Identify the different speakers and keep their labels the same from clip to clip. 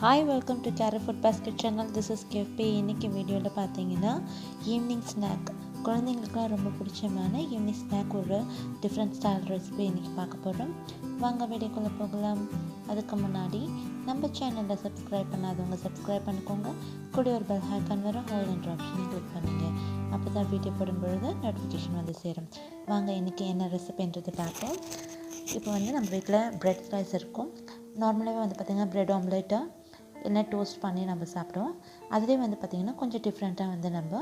Speaker 1: Hi, welcome to Keru Food Basket channel. This is KP. இன்னைக்கு வீடியோவில் பார்த்தீங்கன்னா evening snack குழந்தைங்களுக்குலாம் ரொம்ப பிடிச்சமான ஈவினிங் ஸ்நாக் ஒரு டிஃப்ரெண்ட் ஸ்டைல் ரெசிபி இன்றைக்கி பார்க்க போகிறோம். வாங்க வீடியோக்குள்ளே போகலாம். அதுக்கு முன்னாடி நம்ம சேனலை சப்ஸ்கிரைப் பண்ணாதவங்க சப்ஸ்கிரைப் பண்ணிக்கோங்க. கூட ஒரு பெல் ஐக்கான் வரும், ஹோல் என்ற ஆப்ஷனை கிளிக் பண்ணுங்கள். அப்போ தான் வீடியோ போடும்பொழுது நோட்டிஃபிகேஷன் வந்து சேரும். வாங்க இன்றைக்கி என்ன ரெசிபின்றது பார்ப்போம். இப்போ வந்து நம்ம வீட்டில் ப்ரெட் ஸ்லைஸ் இருக்கும். நார்மலாகவே வந்து பார்த்திங்கன்னா ப்ரெட் ஆம்லேட்டை இல்லை டோஸ்ட் பண்ணி நம்ம சாப்பிடுவோம். அதிலே வந்து பார்த்திங்கன்னா கொஞ்சம் டிஃப்ரெண்ட்டாக வந்து நம்ம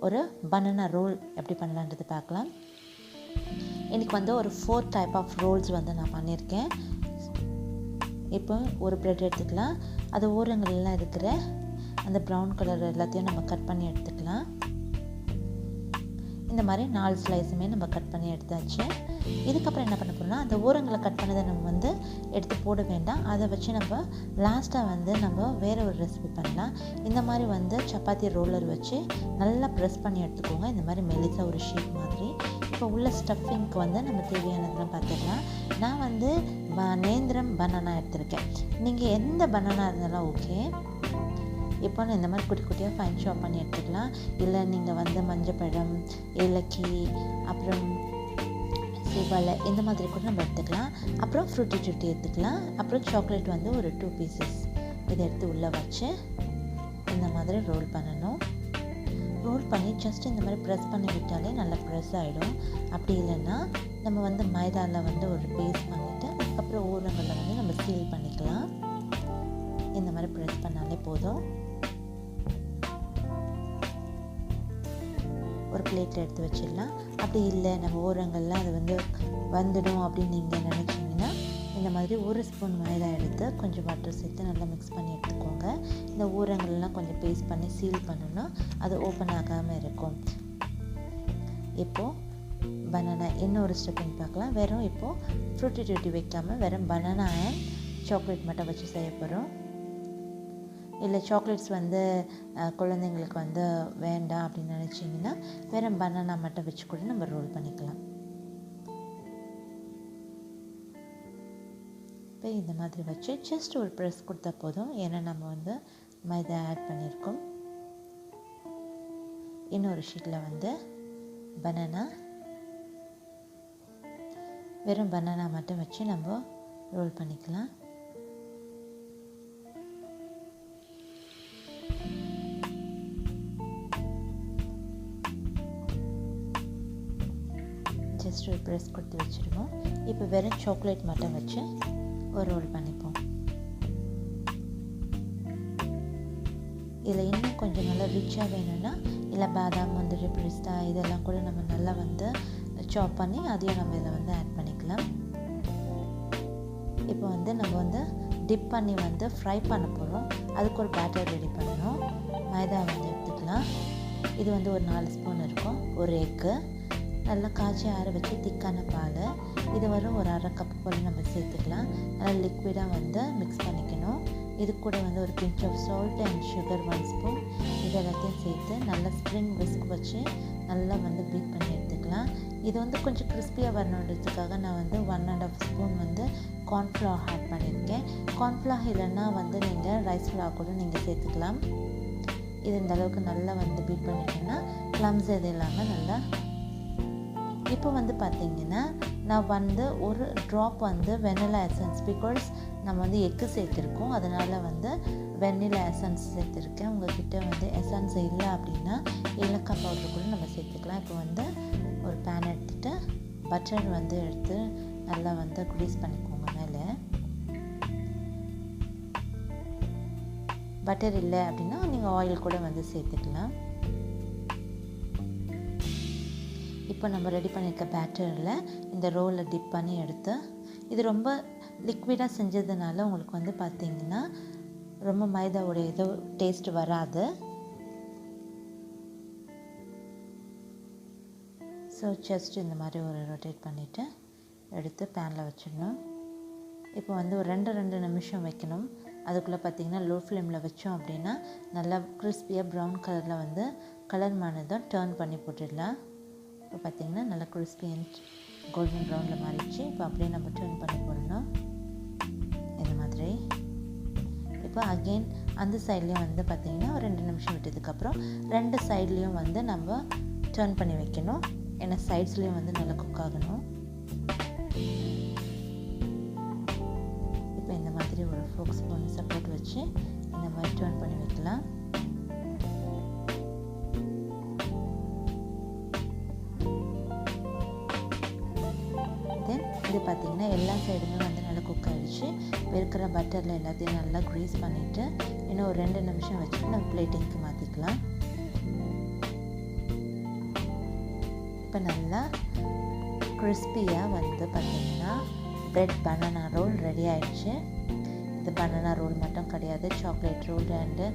Speaker 1: ஒரு பனானா ரோல் எப்படி பண்ணலான்றது பார்க்கலாம். இன்றைக்கி வந்து ஒரு 4 டைப் ஆஃப் ரோல்ஸ் வந்து நான் பண்ணியிருக்கேன். இப்போ ஒரு ப்ரெட் எடுத்துக்கலாம். அது ஓரங்கள்லாம் இருக்கிற அந்த ப்ரௌன் கலர் எல்லாத்தையும் நம்ம கட் பண்ணி எடுத்துக்கலாம். இந்த மாதிரி 4 ஸ்லைஸுமே நம்ம கட் பண்ணி எடுத்தாச்சு. இதுக்கப்புறம் என்ன பண்ண போகிறோம்னா, அந்த ஓரங்களை கட் பண்ணதை நம்ம வந்து எடுத்து போட வேண்டாம். அதை வச்சு நம்ம லாஸ்ட்டாக வந்து நம்ம வேறு ஒரு ரெசிபி பண்ணலாம். இந்த மாதிரி வந்து சப்பாத்தி ரோலர் வச்சு நல்லா ப்ரெஸ் பண்ணி எடுத்துக்கோங்க. இந்த மாதிரி மெலிசா ஒரு ஷீட் மாதிரி. இப்போ உள்ள ஸ்டஃபிங்க்கு வந்து நம்ம தேவையானதெல்லாம் பார்த்துக்கலாம். நான் வந்து நேந்திரம் பனானா எடுத்திருக்கேன். நீங்கள் எந்த பனானா இருந்தாலும் ஓகே. இப்போ நான் இந்த மாதிரி குட்டி குட்டியாக ஃபைன் ஷாப் பண்ணி எடுத்துக்கலாம். இல்லை நீங்கள் வந்து மஞ்சப்பழம், ஏலக்கி, அப்புறம் சீவாழை இந்த மாதிரி கூட நம்ம எடுத்துக்கலாம். அப்புறம் ஃப்ரூட்டி எடுத்துக்கலாம். அப்புறம் சாக்லேட் வந்து ஒரு 2 பீசஸ் இதை எடுத்து உள்ளே வச்சு இந்த மாதிரி ரோல் பண்ணணும். ரோல் பண்ணி ஜஸ்ட் இந்த மாதிரி ப்ரெஸ் பண்ணி விட்டாலே நல்லா ப்ரெஸ் ஆகிடும். அப்படி இல்லைன்னா நம்ம வந்து மைதாவில் வந்து ஒரு பேஸ்ட் பண்ணிவிட்டு அதுக்கப்புறம் ஓரங்களில் வந்து நம்ம சீல் பண்ணிக்கலாம். இந்த மாதிரி ப்ரெஸ் பண்ணாலே போதும். ஒரு பிளேட்டில் எடுத்து வச்சிடலாம். அப்படி இல்லை நம்ம ஓரங்கள்லாம் அது வந்து வந்துடும் அப்படின்னு நீங்கள் நினச்சிங்கன்னா இந்த மாதிரி ஒரு ஸ்பூன் மைதா எடுத்து கொஞ்சம் வாட்டர் சேர்த்து நல்லா மிக்ஸ் பண்ணி எடுத்துக்கோங்க. இந்த ஓரங்கள்லாம் கொஞ்சம் பேஸ்ட் பண்ணி சீல் பண்ணணும்னா அது ஓப்பன் ஆகாமல் இருக்கும். இப்போது பனானா இன்னொரு ஸ்டெப்பிங் பார்க்கலாம். வெறும் இப்போது ஃப்ரூட்டி வைக்காமல் வெறும் பனானா அண்ட் சாக்லேட் மட்டும் வச்சு செய்ய போகிறோம். இல்லை சாக்லேட்ஸ் வந்து குழந்தைங்களுக்கு வந்து வேண்டாம் அப்படின்னு நினச்சிங்கன்னா வெறும் பனானா மட்டும் வச்சு கூட நம்ம ரோல் பண்ணிக்கலாம். இப்போ இந்த மாதிரி வச்சு ஜஸ்ட் ஒரு ப்ரெஸ் கொடுத்தா போதும். ஏன்னா நம்ம வந்து மைதா ஆட் பண்ணியிருக்கோம். இன்னொரு ஷீட்டில் வந்து பனானா, வெறும் பனானா மட்டும் வச்சு நம்ம ரோல் பண்ணிக்கலாம். ஜஸ்ட் ஒரு ப்ரெஸ் கொடுத்து வச்சுருவோம். இப்போ வெறும் சாக்லேட் மட்டும் வச்சு ஒரு ரோல் பண்ணிப்போம். இதில் இன்னும் கொஞ்சம் நல்லா ரிச்சாக வேணும்னா இல்லை பாதாம், முந்திரி, பிஸ்தா இதெல்லாம் கூட நம்ம நல்லா வந்து சாப் பண்ணி அதையும் நம்ம இதில் வந்து ஆட் பண்ணிக்கலாம். இப்போ வந்து நம்ம வந்து டிப் பண்ணி வந்து ஃப்ரை பண்ண போகிறோம். அதுக்கு ஒரு பேட்டர் ரெடி பண்ணணும். மைதா வந்து எடுத்துக்கலாம். இது வந்து ஒரு 4 ஸ்பூன் இருக்கும். ஒரு எக்கு, நல்லா காய்ச்சி ஆற வச்சு திக்கான பால், இது வரும் ஒரு 1/2 கப் போல் நம்ம சேர்த்துக்கலாம். நல்லா லிக்விடாக வந்து மிக்ஸ் பண்ணிக்கணும். இது கூட வந்து ஒரு pinch of salt and sugar 1 spoon இது எல்லாத்தையும் சேர்த்து நல்லா ஸ்ப்ரிங் விஸ்க் வச்சு நல்லா வந்து பீட் பண்ணி எடுத்துக்கலாம். இது வந்து கொஞ்சம் கிறிஸ்பியாக வரணுன்றதுக்காக நான் வந்து 1.5 ஸ்பூன் வந்து கார்ன்ஃப்ளவர் ஆட் பண்ணியிருக்கேன். கார்ன்ஃப்ளவர் இல்லைன்னா வந்து நீங்கள் ரைஸ் ஃப்ளவர் கூட நீங்கள் சேர்த்துக்கலாம். இது இந்த அளவுக்கு நல்லா வந்து பீட் பண்ணிட்டீங்கன்னா க்ளம்ஸ் எது இல்லாமல் நல்லா. இப்போ வந்து பார்த்திங்கன்னா நான் வந்து ஒரு ட்ராப் வந்து வெனிலா எசன்ஸ், பிகாஸ் நம்ம வந்து எக்கு சேர்த்துருக்கோம், அதனால் வந்து வெனிலா எசன்ஸ் சேர்த்துருக்கேன். உங்கள்கிட்ட வந்து எசன்ஸ் இல்லை அப்படின்னா ஏலக்காய் பவுடர் கூட நம்ம சேர்த்துக்கலாம். இப்போ வந்து ஒரு பேன் எடுத்துகிட்டு பட்டர் வந்து எடுத்து நல்லா வந்து க்ரீஸ் பண்ணிக்கோங்க. மேலே பட்டர் இல்லை அப்படின்னா நீங்கள் ஆயில் கூட வந்து சேர்த்துக்கலாம். இப்போ நம்ம ரெடி பண்ணியிருக்க பேட்டரில் இந்த ரோலை டிப் பண்ணி எடுத்து, இது ரொம்ப லிக்விடாக செஞ்சதுனால உங்களுக்கு வந்து பார்த்திங்கன்னா ரொம்ப மைதாவுடைய ஏதோ டேஸ்ட் வராது. ஸோ ஜஸ்ட் இந்த மாதிரி ஒரு ரொட்டேட் பண்ணிவிட்டு எடுத்து பேனில் வச்சிடணும். இப்போ வந்து ஒரு 2 நிமிஷம் வைக்கணும். அதுக்குள்ளே பார்த்திங்கன்னா லோ ஃப்ளேமில் வச்சோம் அப்படின்னா நல்லா கிறிஸ்பியாக ப்ரௌன் கலரில் வந்து கலர் மானதும் டர்ன் பண்ணி போட்டுடலாம். இப்போ பார்த்திங்கன்னா நல்லா கிறிஸ்பி அண்ட் கோல்டன் ப்ரௌனில் மாறிடுச்சு. இப்போ அப்படியே நம்ம டர்ன் பண்ணி போடணும் இந்த மாதிரி. இப்போ இப்போ அகெயின் அந்த சைட்லேயும் வந்து பார்த்திங்கன்னா ஒரு 2 நிமிஷம் விட்டதுக்கப்புறம் 2 சைட்லேயும் வந்து நம்ம டர்ன் பண்ணி வைக்கணும். ஏன்னா சைட்ஸ்லேயும் வந்து நல்லா குக் ஆகணும். இப்போ இந்த மாதிரி ஒரு ஃபோக் ஸ்பூன் சப்போர்ட் வச்சு இந்த மாதிரி டர்ன் பண்ணி வைக்கலாம். தென் இது பார்த்திங்கன்னா எல்லா சைடுமே வந்து நல்லா குக் ஆகிடுச்சு. இப்போ இருக்கிற பட்டரில் எல்லாத்தையும் நல்லா க்ரீஸ் பண்ணிவிட்டு இன்னும் ஒரு 2 நிமிஷம் வச்சுட்டு நம்ம பிளேட்டிங்க்கு மாற்றிக்கலாம். இப்போ நல்லா கிறிஸ்பியாக வந்து பார்த்திங்கன்னா பிரெட் பனானா ரோல் ரெடி ஆகிடுச்சு. இது பனானா ரோல் மட்டும் கிடையாது, சாக்லேட் ரோல். அண்டு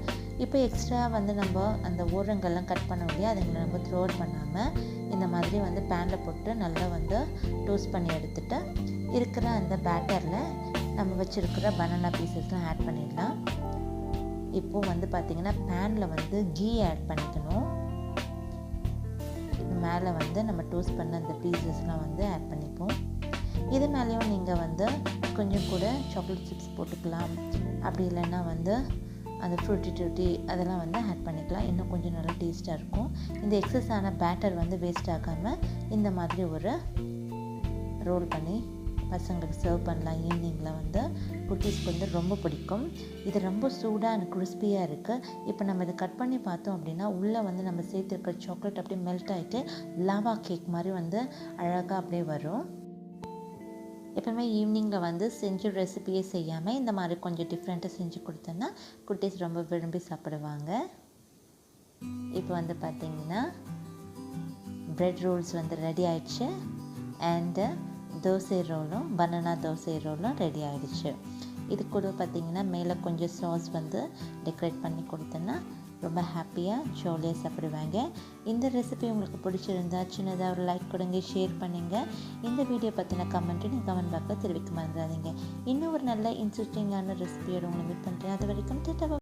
Speaker 1: இப்போ எக்ஸ்ட்ரா வந்து நம்ம அந்த ஓரங்கள்லாம் கட் பண்ண முடியாது, அதுங்களை நம்ம த்ரோ அவுட் பண்ணாமல் இந்த மாதிரி வந்து பேனில் போட்டு நல்லா வந்து டோஸ்ட் பண்ணி எடுத்துகிட்டு இருக்கிற அந்த பேட்டரில் நம்ம வச்சுருக்கிற பனானா பீசஸ்லாம் ஆட் பண்ணிடலாம். இப்போது வந்து பார்த்திங்கன்னா பேனில் வந்து கீ ஆட் பண்ணிக்கணும். மேலே வந்து நம்ம டோஸ்ட் பண்ண அந்த பீசஸ்லாம் வந்து ஆட் பண்ணிப்போம். இது மேலேயும் நீங்கள் வந்து கொஞ்சம் கூட சாக்லேட் சிப்ஸ் போட்டுக்கலாம். அப்படி இல்லைன்னா வந்து அந்த ஃப்ரூட்டி டூட்டி அதெல்லாம் வந்து ஆட் பண்ணிக்கலாம். இன்னும் கொஞ்சம் நல்லா டேஸ்ட்டாக இருக்கும். இந்த எக்ஸஸ் ஆன பேட்டர் வந்து வேஸ்ட் ஆகாமல் இந்த மாதிரி ஒரு ரோல் பண்ணி பசங்களுக்கு சர்வ் பண்ணலாம். ஈவினிங்கில் வந்து குட்டீஸ்க்கு வந்து ரொம்ப பிடிக்கும். இது ரொம்ப சூடாக அண்ட் கிறிஸ்பியாக இருக்குது. இப்போ நம்ம இதை கட் பண்ணி பார்த்தோம் அப்படின்னா உள்ளே வந்து நம்ம சேர்த்துருக்கிற சாக்லேட் அப்படியே மெல்ட் ஆகிட்டு லாவா கேக் மாதிரி வந்து அழகாக அப்படியே வரும். எப்போவுமே ஈவினிங்கில் வந்து செஞ்ச ரெசிபியே செய்யாமல் இந்த மாதிரி கொஞ்சம் டிஃப்ரெண்ட்டாக செஞ்சு கொடுத்தோன்னா குட்டீஸ் ரொம்ப விரும்பி சாப்பிடுவாங்க. இப்போ வந்து பார்த்திங்கன்னா பிரெட் ரோல்ஸ் வந்து ரெடி ஆயிடுச்சு. அண்டு தோசை ரோலும் பனானா தோசை ரோலும் ரெடி ஆகிடுச்சு. இது கூட பார்த்திங்கன்னா மேலே கொஞ்சம் சாஸ் வந்து டெக்கரேட் பண்ணி கொடுத்தோன்னா ரொம்ப ஹாப்பியாக ஜாலியாக சாப்பிடுவாங்க. இந்த ரெசிபி உங்களுக்கு பிடிச்சிருந்தா சின்னதாக ஒரு லைக் கொடுங்க, ஷேர் பண்ணுங்கள். இந்த வீடியோ பற்றின கமெண்ட்டு நீங்கள் கமெண்ட் பாக்ஸில் தெரிவிக்க மறந்துடாதீங்க. இன்னும் ஒரு நல்ல இன்ட்ரெஸ்டிங்கான ரெசிபியோட உங்களை மீட் பண்ணுறேன். அது வரைக்கும்